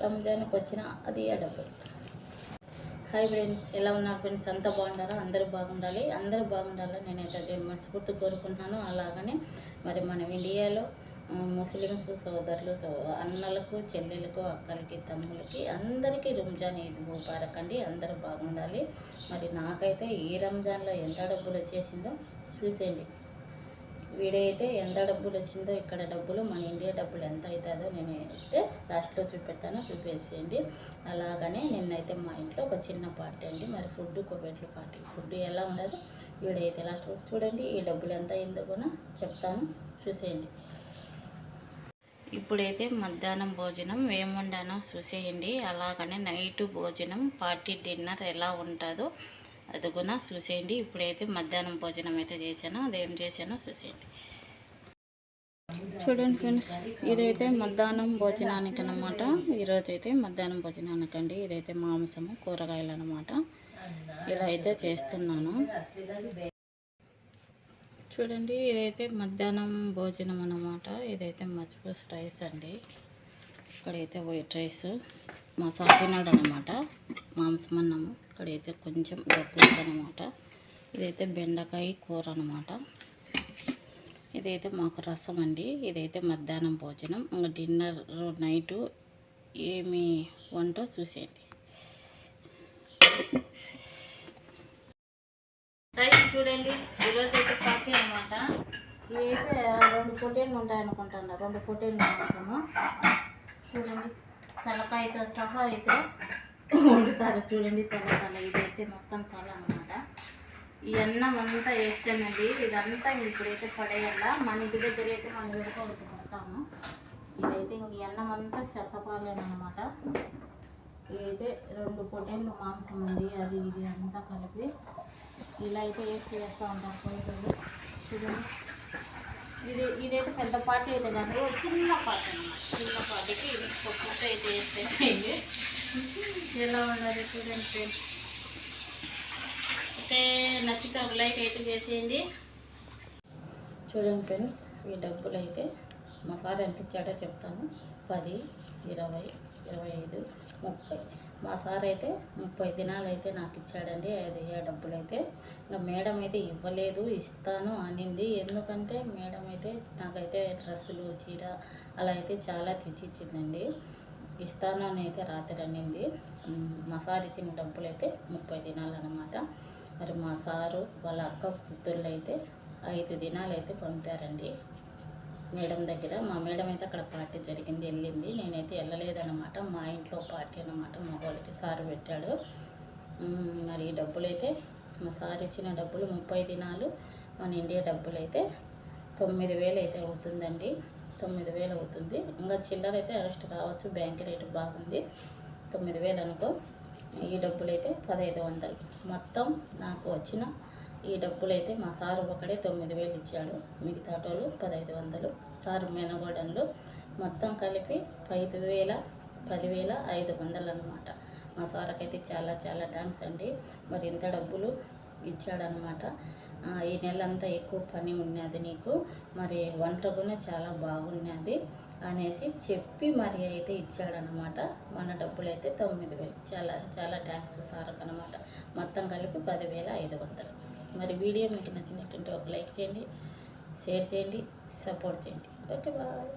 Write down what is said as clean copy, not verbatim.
రంజాన్కి వచ్చిన అది డబ్బులు. హాయ్ ఫ్రెండ్స్, ఎలా ఉన్నారు ఫ్రెండ్స్? అంతా బాగుండారా? అందరూ బాగుండాలి, అందరూ బాగుండాలి నేనైతే అదే మనస్ఫూర్తి కోరుకుంటున్నాను. అలాగనే మరి మన ఇండియాలో ముస్లిమ్స్ సోదరులు అన్నలకు, చెల్లెలకు, అక్కలకి, తమ్ములకి అందరికీ రంజాన్ ఈద్ ముబారక్ అండి. అందరూ బాగుండాలి. మరి నాకైతే ఈ రంజాన్లో ఎంత డబ్బులు వచ్చేసిందో చూసేయండి. వీడియో అయితే ఎంత డబ్బులు వచ్చిందో, ఇక్కడ డబ్బులు మన ఇండియా డబ్బులు ఎంత అవుతుందో నేనైతే లాస్ట్లో చూపెడతాను, చూపేసేయండి. అలాగనే నిన్నైతే మా ఇంట్లో ఒక చిన్న పార్టీ అండి. మరి ఫుడ్ కోబెట్లు పార్టీ. ఫుడ్ ఎలా ఉండదు వీడియో అయితే లాస్ట్ వరకు చూడండి. ఈ డబ్బులు ఎంత అయిందో కూడా చెప్తాను, చూసేయండి. ఇప్పుడైతే మధ్యాహ్నం భోజనం ఏం వండానో చూసేయండి. అలాగనే నైట్ భోజనం పార్టీ డిన్నర్ ఎలా ఉంటుందో అది కూడా చూసేయండి. ఇప్పుడైతే మధ్యాహ్నం భోజనం అయితే చేశాను, అదేం చేశానో చూసేయండి. చూడండి ఫ్రెండ్స్, ఇదైతే మధ్యాహ్నం భోజనానికి అనమాట. ఈరోజు అయితే మధ్యాహ్నం భోజనానికండి. ఇదైతే మాంసము, కూరగాయలు అనమాట. ఇలా అయితే చేస్తున్నాను. చూడండి, ఇదైతే మధ్యాహ్నం భోజనం అన్నమాట. ఇదైతే మజ్బూస్ రైస్ అండి. ఇక్కడైతే వైట్ రైస్ మా సాకినాడు అనమాట, మాంసం అన్నము. ఇక్కడైతే కొంచెం పులుసు అనమాట. ఇదైతే బెండకాయ కూర అనమాట. ఇదైతే మాకు రసం అండి. ఇదైతే మధ్యాహ్నం భోజనం. ఇంకా డిన్నర్ నైటు ఏమి వంటో చూసేయండి. రైస్ చూడండి, ఈరోజు అయితే పార్టీ అనమాట. ఇవైతే 2 పొట్టేళ్ళు ఉంటాయనుకుంటున్నా, 2 పొట్టేళ్ళు మాంసము. చూడండి, తలకాయతో సహా అయితే వండుతారు. చూడండి, తల ఇదైతే మొత్తం తల అనమాట. ఈ అన్నం అంతా వేస్తానండి. ఇదంతా ఇప్పుడైతే పడేయాల. మన ఇంటి దగ్గర అయితే మనం వేడుకోవడతాము. ఇదైతే ఇంక ఈ అన్నం అంతా చెత్తపాలేనమాట. ఇదైతే 2 పొట్టేళ్ళు మాంసం ఉంది, అది ఇది అంతా కలిపి ఇలా అయితే వేసి చేస్తూ ఉంటారు పొయ్యిలు. చూడండి, ఇదైతే పెద్ద పార్టీ అయితే కాదు, చిన్న పార్టీ అన్నమాట. చిన్న పార్టీకి ఇది ఫుడ్ అయితే వేసేయండి. ఎలా ఉండాలి చూడండి ఫ్రెండ్స్. అయితే నచ్చితే ఒక లైక్ అయితే చేసేయండి. చూడండి ఫ్రెండ్స్, ఈ డబ్బులు అయితే మా సార్ ఎంత ఇచ్చాడో చెప్తాను. 10, 20, 25, 30. మా సార్ అయితే 30 దినాలు అయితే నాకు ఇచ్చాడండి. అది డబ్బులు అయితే ఇంకా మేడం అయితే ఇవ్వలేదు, ఇస్తాను అనింది. ఎందుకంటే మేడం అయితే నాకైతే డ్రెస్సులు, చీర అలా అయితే చాలా తెచ్చిచ్చిందండి. ఇస్తాను అని అయితే రాత్రి అనింది. మా సార్ ఇచ్చిన డబ్బులు అయితే 30 దినాలు అనమాట. మరి మా సారు వాళ్ళ అక్క కూతుళ్ళు అయితే 5 దినాలు అయితే పంపారండి మేడం దగ్గర. మా మేడం అయితే అక్కడ పార్టీ జరిగింది, వెళ్ళింది. నేనైతే వెళ్ళలేదన్నమాట. మా ఇంట్లో పార్టీ అన్నమాట, మగవాళ్ళకి సారు పెట్టాడు. మరి ఈ డబ్బులు అయితే మా సార్ ఇచ్చిన డబ్బులు 30 దినాలు, మన ఇండియా డబ్బులు అయితే 9,000 అయితే అవుతుందండి. 9,000 అవుతుంది. ఇంకా చిల్లర అయితే అరెస్ట్ రావచ్చు, బ్యాంక్ రేటు బాగుంది. 9,000 అనుకో. ఈ డబ్బులు అయితే 1,500. మొత్తం నాకు వచ్చిన ఈ డబ్బులు అయితే మా సారు ఒకడే 9,000 ఇచ్చాడు, మిగతా వాళ్ళు 1,500. సారు మెనగోడన్లు మొత్తం కలిపి 10,500 అనమాట. మా సార్కైతే చాలా చాలా థ్యాంక్స్ అండి. మరి ఇంత డబ్బులు ఇచ్చాడనమాట. ఈ నెల అంతా ఎక్కువ పని ఉన్నది నీకు, మరి వంట కూడా చాలా బాగున్నది అనేసి చెప్పి మరి అయితే ఇచ్చాడనమాట. మన డబ్బులు అయితే 9,000. చాలా చాలా థ్యాంక్స్ సార్కి అనమాట. మొత్తం కలిపి 10,500. మరి వీడియో మీకు నచ్చినట్టుంటే ఒక లైక్ చేయండి, షేర్ చేయండి, సపోర్ట్ చేయండి. Okay, bye.